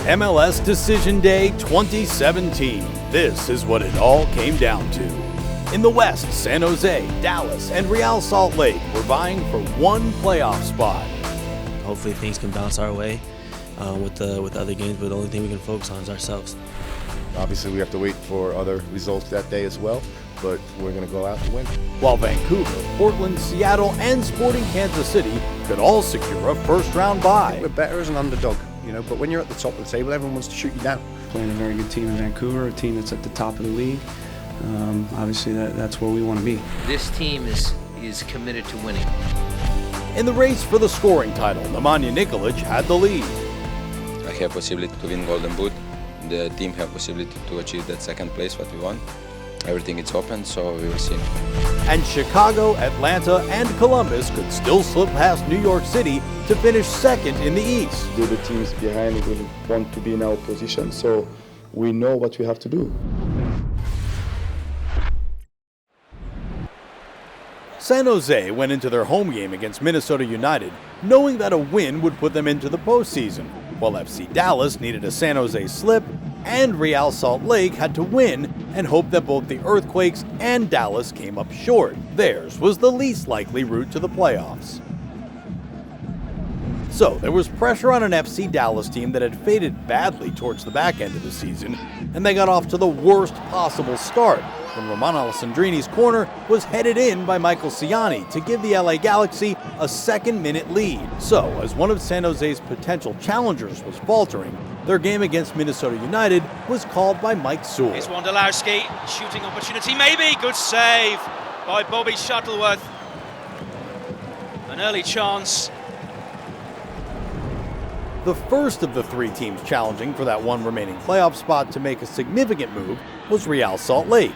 MLS Decision Day 2017. This is what it all came down to. In the West, San Jose, Dallas, and Real Salt Lake were vying for one playoff spot. Hopefully things can bounce our way with other games, but the only thing we can focus on is ourselves. Obviously, we have to wait for other results that day as well, but we're going to go out to win. While Vancouver, Portland, Seattle, and Sporting Kansas City could all secure a first-round bye. We're better as an underdog, but when you're at the top of the table, everyone wants to shoot you down. Playing a very good team in Vancouver, a team that's at the top of the league. Obviously, that's where we want to be. This team is committed to winning. In the race for the scoring title, Nemanja Nikolic had the lead. I have possibility to win Golden Boot. The team have possibility to achieve that second place what we want. Everything is open, so we will see. And Chicago, Atlanta, and Columbus could still slip past New York City to finish second in the East. The other teams behind will want to be in our position, so we know what we have to do. San Jose went into their home game against Minnesota United knowing that a win would put them into the postseason, while FC Dallas needed a San Jose slip and Real Salt Lake had to win and hope that both the Earthquakes and Dallas came up short. Theirs was the least likely route to the playoffs. So there was pressure on an FC Dallas team that had faded badly towards the back end of the season, and they got off to the worst possible start when Roman Alessandrini's corner was headed in by Michael Ciani to give the LA Galaxy a second-minute lead. So, as one of San Jose's potential challengers was faltering, their game against Minnesota United was called by Mike Sewell. Here's Wondolowski, shooting opportunity maybe, good save by Bobby Shuttleworth. An early chance. The first of the three teams challenging for that one remaining playoff spot to make a significant move was Real Salt Lake.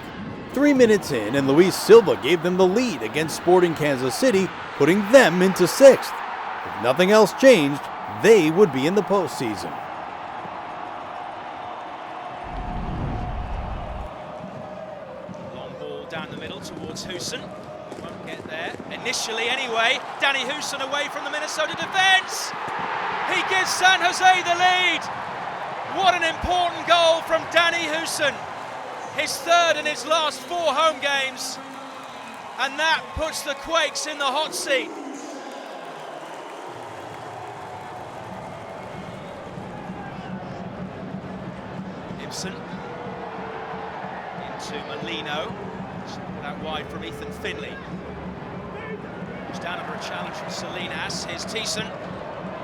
3 minutes in, and Luis Silva gave them the lead against Sporting Kansas City, putting them into sixth. If nothing else changed, they would be in the postseason. Long ball down the middle towards Houston. We won't get there. Initially anyway, Danny Houston away from the Minnesota defense. He gives San Jose the lead. What an important goal from Danny Houston. His third in his last 4 home games. And that puts the Quakes in the hot seat. Ibsen into Molino. Put out wide from Ethan Finley. He's down under a challenge from Salinas. Here's Thiessen.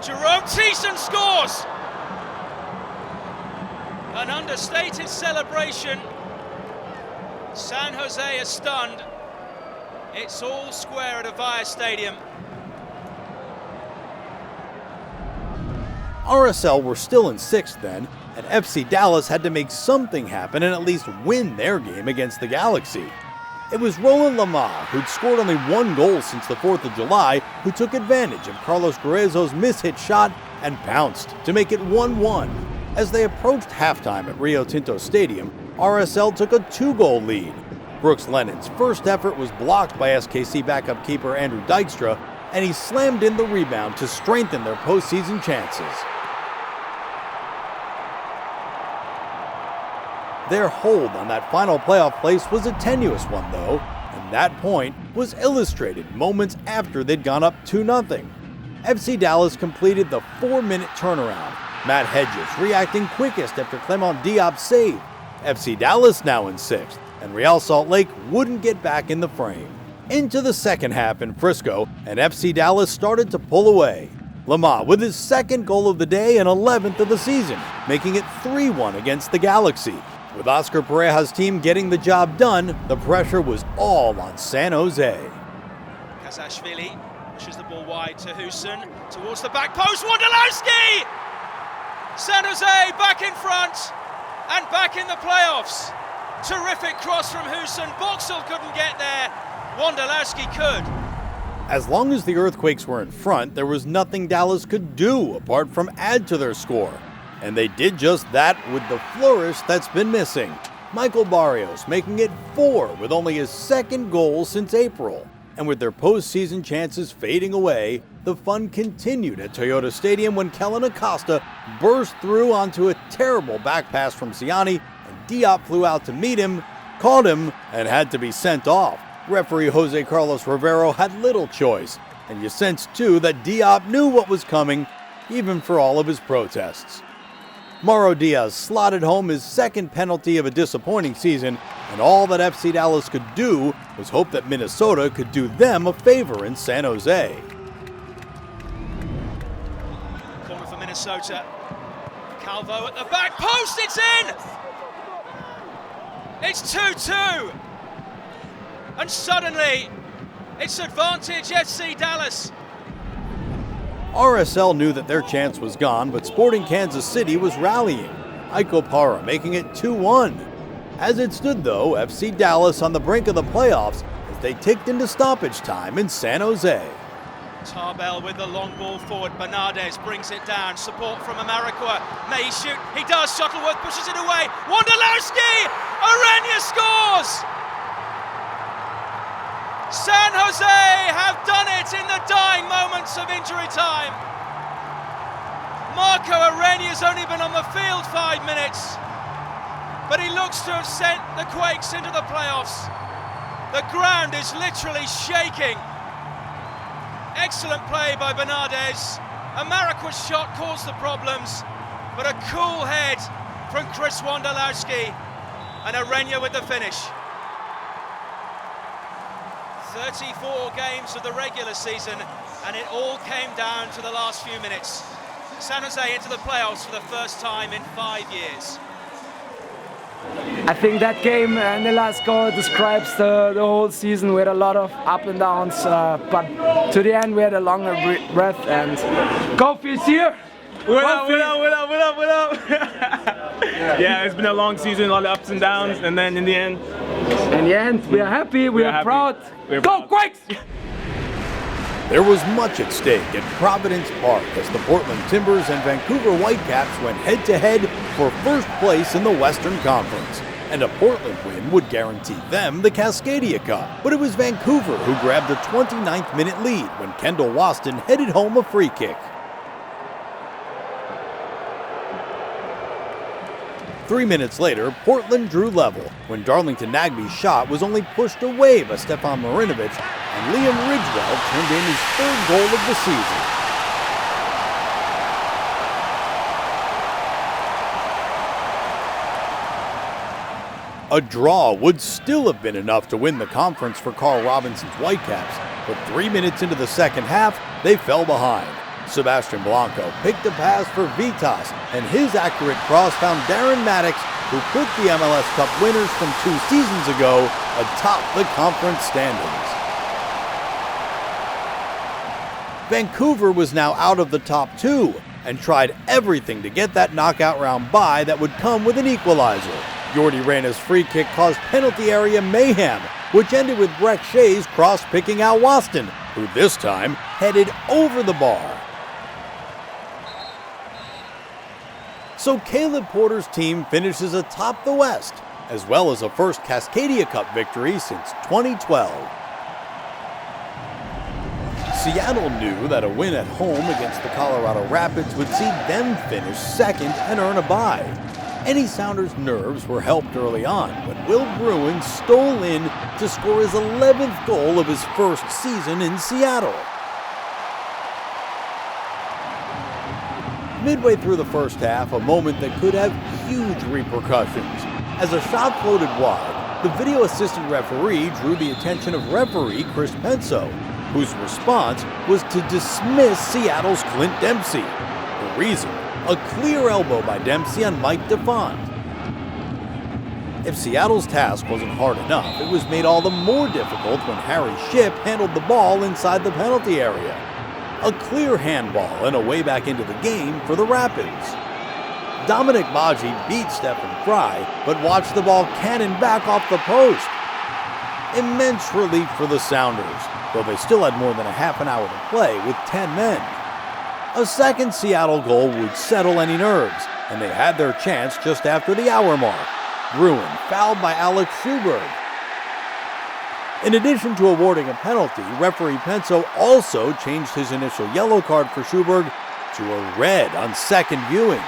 Jerome Thiessen scores! An understated celebration. San Jose is stunned. It's all square at Avaya Stadium. RSL were still in sixth then, and FC Dallas had to make something happen and at least win their game against the Galaxy. It was Roland Lamar, who'd scored only 1 goal since the 4th of July, who took advantage of Carlos Gruezo's mishit shot and pounced to make it 1-1. As they approached halftime at Rio Tinto Stadium, RSL took a 2-goal lead. Brooks Lennon's first effort was blocked by SKC backup keeper Andrew Dykstra, and he slammed in the rebound to strengthen their postseason chances. Their hold on that final playoff place was a tenuous one though, and that point was illustrated moments after they'd gone up 2-0. FC Dallas completed the 4-minute turnaround, Matt Hedges reacting quickest after Clement Diop's save. FC Dallas now in sixth, and Real Salt Lake wouldn't get back in the frame. Into the second half in Frisco, and FC Dallas started to pull away. Lamar with his second goal of the day and 11th of the season, making it 3-1 against the Galaxy. With Oscar Pareja's team getting the job done, the pressure was all on San Jose. Kazashvili pushes the ball wide to Houston, towards the back post, Wondolowski! San Jose back in front and back in the playoffs. Terrific cross from Houston, Boxall couldn't get there, Wondolowski could. As long as the Earthquakes were in front, there was nothing Dallas could do apart from add to their score. And they did just that with the flourish that's been missing. Michael Barrios making it 4 with only his second goal since April. And with their postseason chances fading away, the fun continued at Toyota Stadium when Kellen Acosta burst through onto a terrible back pass from Siani, and Diop flew out to meet him, caught him, and had to be sent off. Referee Jose Carlos Rivero had little choice, and you sensed too that Diop knew what was coming, even for all of his protests. Mauro Diaz slotted home his second penalty of a disappointing season, and all that FC Dallas could do was hope that Minnesota could do them a favor in San Jose. Corner for Minnesota. Calvo at the back post, it's in! It's 2-2! And suddenly, it's advantage FC Dallas. RSL knew that their chance was gone, but Sporting Kansas City was rallying. Aiko Para making it 2-1. As it stood though, FC Dallas on the brink of the playoffs as they ticked into stoppage time in San Jose. Tarbell with the long ball forward. Bernardes brings it down. Support from Amarikwa. May he shoot? He does. Shuttleworth pushes it away. Wondolowski! Arena scores! San Jose have done it in the dying moments of injury time. Marco Arenia's only been on the field 5 minutes, but he looks to have sent the Quakes into the playoffs. The ground is literally shaking. Excellent play by Bernardes. Amarikwa's shot caused the problems, but a cool head from Chris Wondolowski, and Arenia with the finish. 34 games of the regular season, and it all came down to the last few minutes. San Jose into the playoffs for the first time in 5 years. I think that game and the last goal describes the whole season. We had a lot of up and downs, but to the end we had a longer breath. And Kofi's here! What up? Yeah, it's been a long season, a lot of ups and downs, and then in the end, we are happy, we are proud. Go Quakes! There was much at stake at Providence Park as the Portland Timbers and Vancouver Whitecaps went head-to-head for first place in the Western Conference. And a Portland win would guarantee them the Cascadia Cup. But it was Vancouver who grabbed a 29th minute lead when Kendall Waston headed home a free kick. 3 minutes later, Portland drew level when Darlington Nagbe's shot was only pushed away by Stefan Marinovic, and Liam Ridgewell turned in his third goal of the season. A draw would still have been enough to win the conference for Carl Robinson's Whitecaps, but 3 minutes into the second half, they fell behind. Sebastian Blanco picked a pass for Vitas, and his accurate cross found Darren Maddox, who put the MLS Cup winners from 2 seasons ago atop the conference standings. Vancouver was now out of the top 2 and tried everything to get that knockout round bye that would come with an equalizer. Jordi Reyna's free kick caused penalty area mayhem, which ended with Breck Shea's cross picking out Waston, who this time headed over the bar. So Caleb Porter's team finishes atop the West, as well as a first Cascadia Cup victory since 2012. Seattle knew that a win at home against the Colorado Rapids would see them finish second and earn a bye. Eddie Sounders' nerves were helped early on when Will Bruin stole in to score his 11th goal of his first season in Seattle. Midway through the first half, a moment that could have huge repercussions. As a shot floated wide, the video assistant referee drew the attention of referee Chris Penso, whose response was to dismiss Seattle's Clint Dempsey. The reason? A clear elbow by Dempsey on Mike DeFont. If Seattle's task wasn't hard enough, it was made all the more difficult when Harry Shipp handled the ball inside the penalty area. A clear handball and a way back into the game for the Rapids. Dominic Maggi beat Stephen Fry, but watched the ball cannon back off the post. Immense relief for the Sounders, though they still had more than a half an hour to play with 10 men. A second Seattle goal would settle any nerves, and they had their chance just after the hour mark. Bruin fouled by Alex Schubert. In addition to awarding a penalty, referee Penso also changed his initial yellow card for Schuberg to a red on second viewing.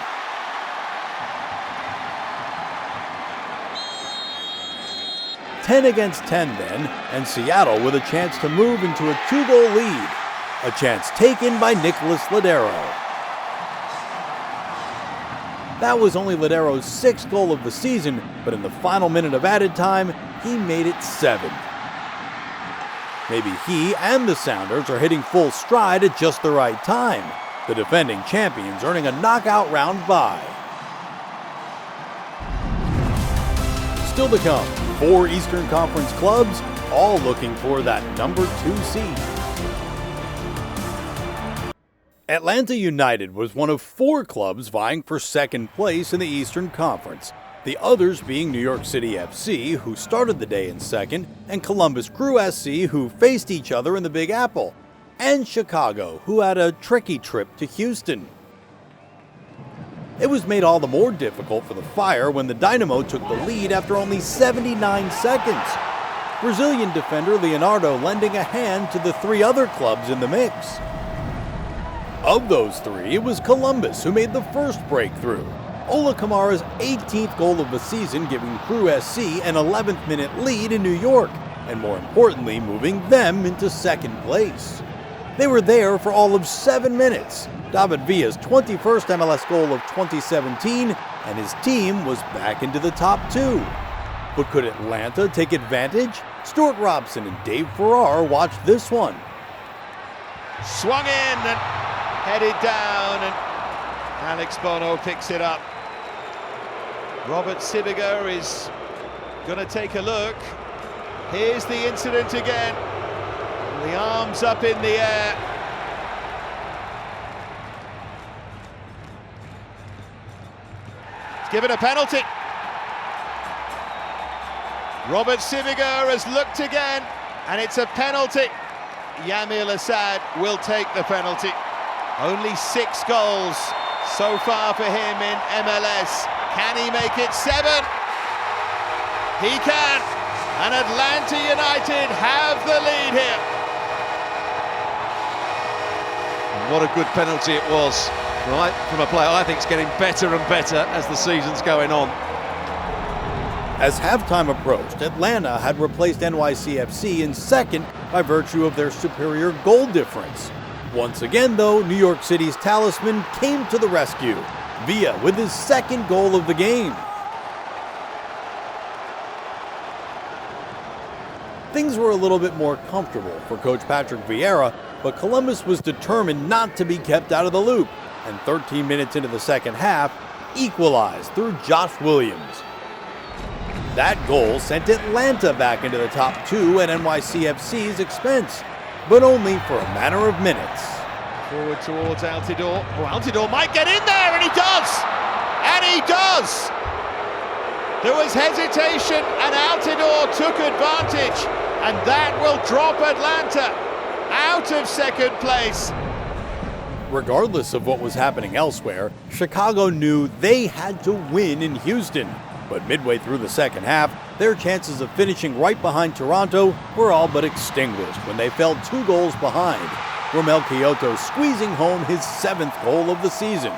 Against 10 then, and Seattle with a chance to move into a 2-goal lead. A chance taken by Nicholas Ladero. That was only Ladero's 6th goal of the season, but in the final minute of added time, he made it 7. Maybe he and the Sounders are hitting full stride at just the right time. The defending champions earning a knockout round bye. Still to come, 4 Eastern Conference clubs, all looking for that number 2 seed. Atlanta United was one of 4 clubs vying for second place in the Eastern Conference, the others being New York City FC, who started the day in second, and Columbus Crew SC, who faced each other in the Big Apple, and Chicago, who had a tricky trip to Houston. It was made all the more difficult for the Fire when the Dynamo took the lead after only 79 seconds. Brazilian defender Leonardo lending a hand to the 3 other clubs in the mix. Of those 3, it was Columbus who made the first breakthrough. Ola Kamara's 18th goal of the season giving Crew SC an 11th minute lead in New York, and more importantly moving them into second place. They were there for all of 7 minutes. David Villa's 21st MLS goal of 2017, and his team was back into the top 2. But could Atlanta take advantage? Stuart Robson and Dave Farrar watched this one. Swung in and headed down, and Alex Bono picks it up. Robert Sibiger is going to take a look. Here's the incident again. The arms up in the air. It's given a penalty. Robert Sibiger has looked again, and it's a penalty. Yamil Assad will take the penalty. Only 6 goals so far for him in MLS. Can he make it 7? He can. And Atlanta United have the lead here. What a good penalty it was, right, from a player I think is getting better and better as the season's going on. As halftime approached, Atlanta had replaced NYCFC in second by virtue of their superior goal difference. Once again, though, New York City's talisman came to the rescue, Villa with his 2nd goal of the game. Things were a little bit more comfortable for coach Patrick Vieira, but Columbus was determined not to be kept out of the loop, and 13 minutes into the second half, equalized through Josh Williams. That goal sent Atlanta back into the top 2 at NYCFC's expense, but only for a matter of minutes. Forward towards Altidore. Oh, Altidore might get in there, and he does! And he does! There was hesitation, and Altidore took advantage, and that will drop Atlanta out of second place. Regardless of what was happening elsewhere, Chicago knew they had to win in Houston. But midway through the second half, their chances of finishing right behind Toronto were all but extinguished when they fell 2 goals behind. Romel Kyoto squeezing home his 7th goal of the season.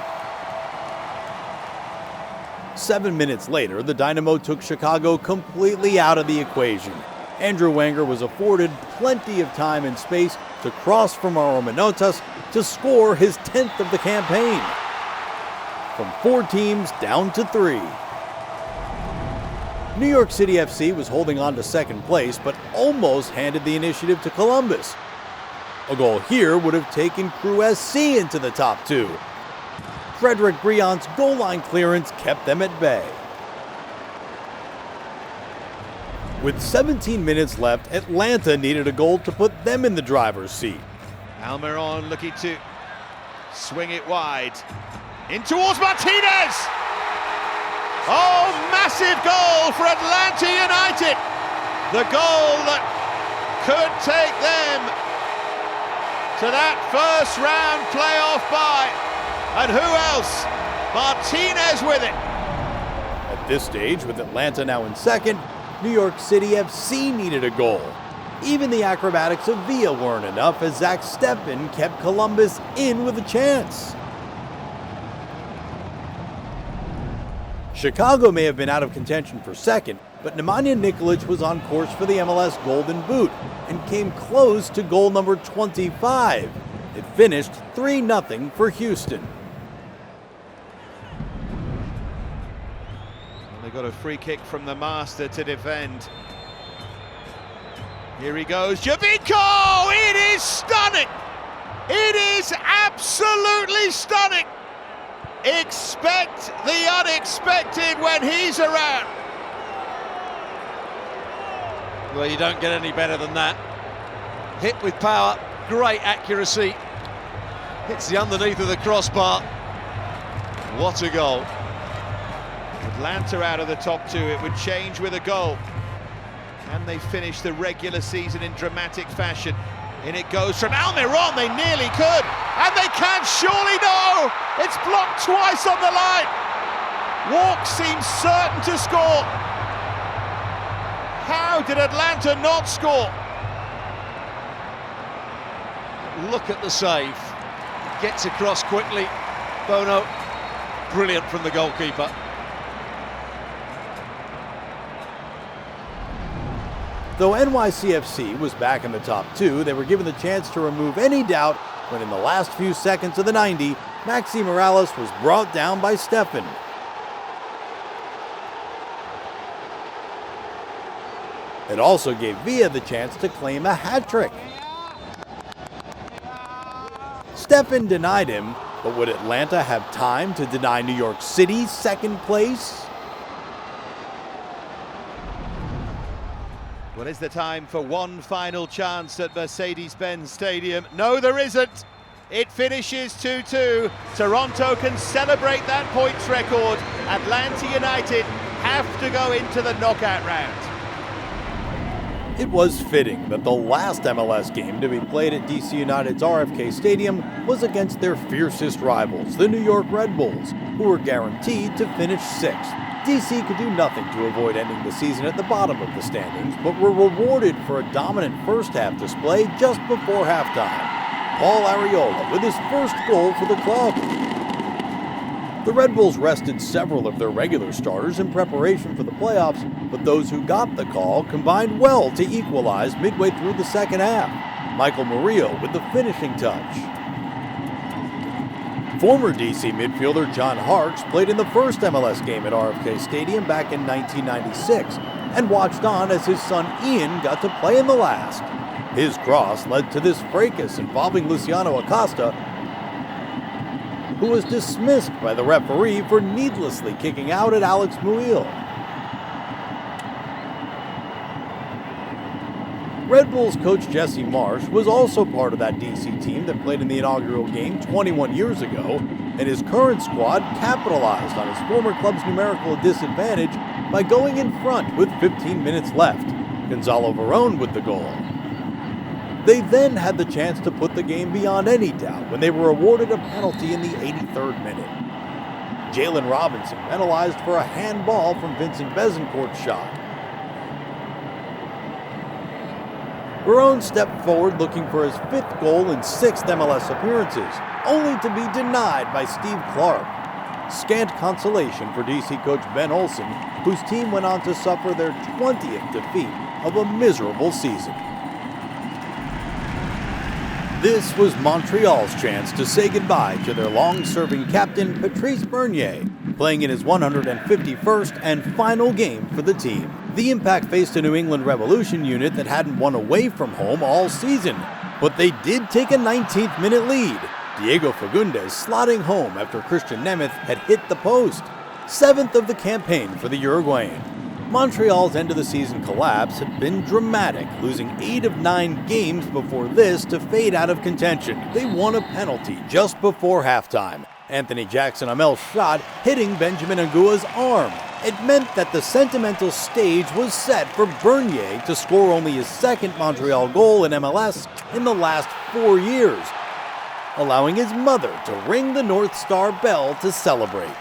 7 minutes later, the Dynamo took Chicago completely out of the equation. Andrew Wenger was afforded plenty of time and space to cross from Mauro Manotas to score his 10th of the campaign. From 4 teams down to 3. New York City FC was holding on to second place, but almost handed the initiative to Columbus. A goal here would have taken Crew SC into the top 2. Frederick Brillant's goal line clearance kept them at bay. With 17 minutes left, Atlanta needed a goal to put them in the driver's seat. Almiron looking to swing it wide. In towards Martinez! Oh, massive goal for Atlanta United! The goal that could take them to that first round playoff bye. And who else? Martinez with it. At this stage, with Atlanta now in second, New York City FC needed a goal. Even the acrobatics of Villa weren't enough as Zach Steffen kept Columbus in with a chance. Chicago may have been out of contention for second, but Nemanja Nikolic was on course for the MLS Golden Boot and came close to goal number 25. It finished 3-0 for Houston. And they got a free kick from the master to defend. Here he goes, Javinko! It is stunning! It is absolutely stunning! Expect the unexpected when he's around. Well, you don't get any better than that. Hit with power, great accuracy. Hits the underneath of the crossbar. What a goal. Atlanta out of the top two, it would change with a goal. Can they finish the regular season in dramatic fashion? In it goes from Almiron, they nearly could. And they can, surely no! It's blocked twice on the line. Walk seems certain to score. How did Atlanta not score? Look at the save. Gets across quickly. Bono, brilliant from the goalkeeper. Though NYCFC was back in the top two, they were given the chance to remove any doubt when in the last few seconds of the 90, Maxi Morales was brought down by Steffen. It also gave Villa the chance to claim a hat trick. Steffen denied him, but would Atlanta have time to deny New York City second place? Well, is the time for one final chance at Mercedes-Benz Stadium? No, there isn't. It finishes 2-2. Toronto can celebrate that points record. Atlanta United have to go into the knockout round. It was fitting that the last MLS game to be played at DC United's RFK Stadium was against their fiercest rivals, the New York Red Bulls, who were guaranteed to finish sixth. DC could do nothing to avoid ending the season at the bottom of the standings, but were rewarded for a dominant first-half display just before halftime. Paul Arriola with his first goal for the club. The Red Bulls rested several of their regular starters in preparation for the playoffs, but those who got the call combined well to equalize midway through the second half. Michael Murillo with the finishing touch. Former DC midfielder John Harkes played in the first MLS game at RFK Stadium back in 1996 and watched on as his son Ian got to play in the last. His cross led to this fracas involving Luciano Acosta, who was dismissed by the referee for needlessly kicking out at Alex Muyl. Red Bulls coach Jesse Marsch was also part of that DC team that played in the inaugural game 21 years ago, and his current squad capitalized on his former club's numerical disadvantage by going in front with 15 minutes left. Gonzalo Verón with the goal. They then had the chance to put the game beyond any doubt when they were awarded a penalty in the 83rd minute. Jalen Robinson penalized for a handball from Vincent Bezencourt's shot. Verón stepped forward looking for his fifth goal in 6 MLS appearances, only to be denied by Steve Clark. Scant consolation for DC coach Ben Olsen, whose team went on to suffer their 20th defeat of a miserable season. This was Montreal's chance to say goodbye to their long-serving captain Patrice Bernier, playing in his 151st and final game for the team. The Impact faced a New England Revolution unit that hadn't won away from home all season, but they did take a 19th-minute lead. Diego Fagundes slotting home after Christian Nemeth had hit the post. 7th of the campaign for the Uruguayan. Montreal's end-of-the-season collapse had been dramatic, losing 8 of 9 games before this to fade out of contention. They won a penalty just before halftime. Anthony Jackson-Amel's shot hitting Benjamin Angua's arm. It meant that the sentimental stage was set for Bernier to score only his second Montreal goal in MLS in the last 4 years, allowing his mother to ring the North Star bell to celebrate.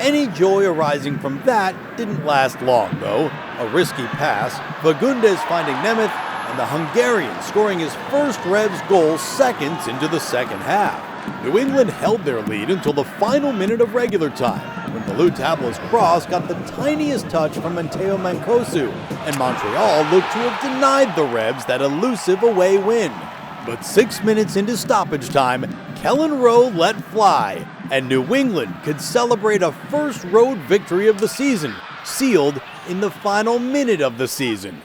Any joy arising from that didn't last long, though. A risky pass, Fagundes finding Nemeth, and the Hungarian scoring his first Revs goal seconds into the second half. New England held their lead until the final minute of regular time, when Bellew Tabla's cross got the tiniest touch from Matteo Mancosu, and Montreal looked to have denied the Revs that elusive away win. But 6 minutes into stoppage time, Kellen Rowe let fly, and New England could celebrate a first road victory of the season, sealed in the final minute of the season.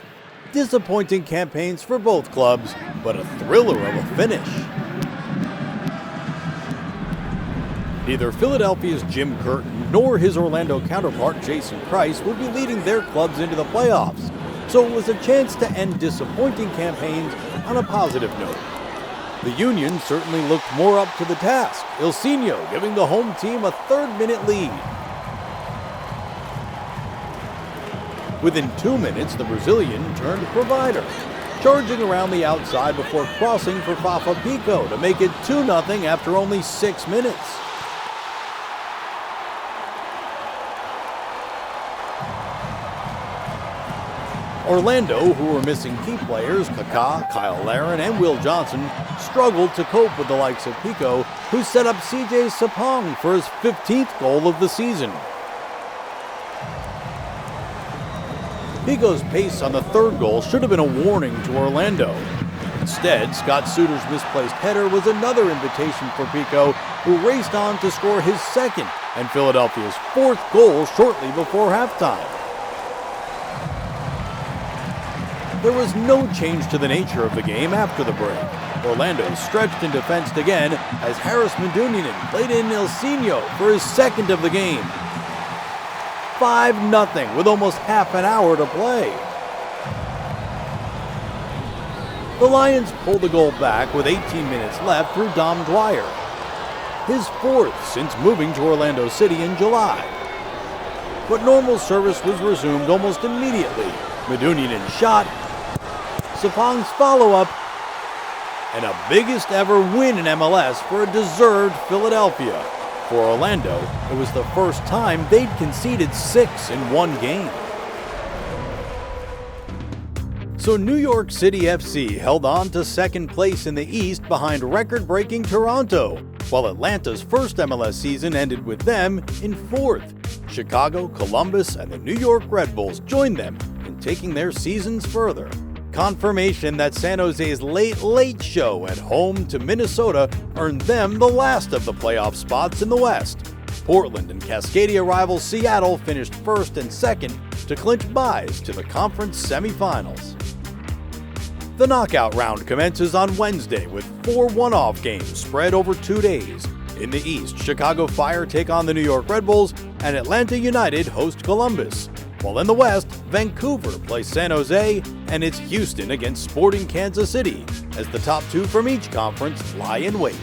Disappointing campaigns for both clubs, but a thriller of a finish. Neither Philadelphia's Jim Curtin nor his Orlando counterpart Jason Price would be leading their clubs into the playoffs, so it was a chance to end disappointing campaigns on a positive note. The Union certainly looked more up to the task, Ilsinho giving the home team a third-minute lead. Within 2 minutes, the Brazilian turned provider, charging around the outside before crossing for Fafa Pico to make it 2-0 after only 6 minutes. Orlando, who were missing key players, Kaká, Kyle Larin, and Will Johnson, struggled to cope with the likes of Pico, who set up CJ Sapong for his 15th goal of the season. Pico's pace on the third goal should have been a warning to Orlando. Instead, Scott Suter's misplaced header was another invitation for Pico, who raced on to score his second and Philadelphia's fourth goal shortly before halftime. There was no change to the nature of the game after the break. Orlando stretched in defense again as Harris Medunjanin played in Ilsinho for his second of the game. 5-0 with almost half an hour to play. The Lions pulled the goal back with 18 minutes left through Dom Dwyer, his fourth since moving to Orlando City in July. But normal service was resumed almost immediately. Medunjanin shot, Sapong's follow-up, and a biggest ever win in MLS for a deserved Philadelphia. For Orlando, it was the first time they'd conceded 6 in one game. So New York City FC held on to second place in the East behind record-breaking Toronto, while Atlanta's first MLS season ended with them in fourth. Chicago, Columbus, and the New York Red Bulls joined them in taking their seasons further. Confirmation that San Jose's late show at home to Minnesota earned them the last of the playoff spots in the West. Portland and Cascadia rival Seattle finished first and second to clinch byes to the conference semifinals. The knockout round commences on Wednesday with 4 one-off games spread over 2 days. In the East, Chicago Fire take on the New York Red Bulls and Atlanta United host Columbus. While in the West, Vancouver plays San Jose, and it's Houston against Sporting Kansas City, as the top 2 from each conference lie in wait.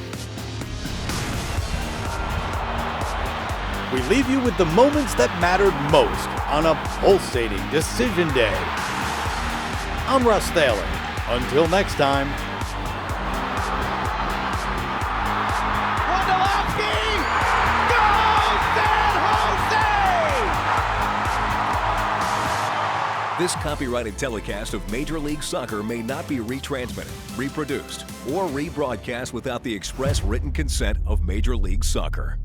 We leave you with the moments that mattered most on a pulsating decision day. I'm Russ Thaler. Until next time. This copyrighted telecast of Major League Soccer may not be retransmitted, reproduced, or rebroadcast without the express written consent of Major League Soccer.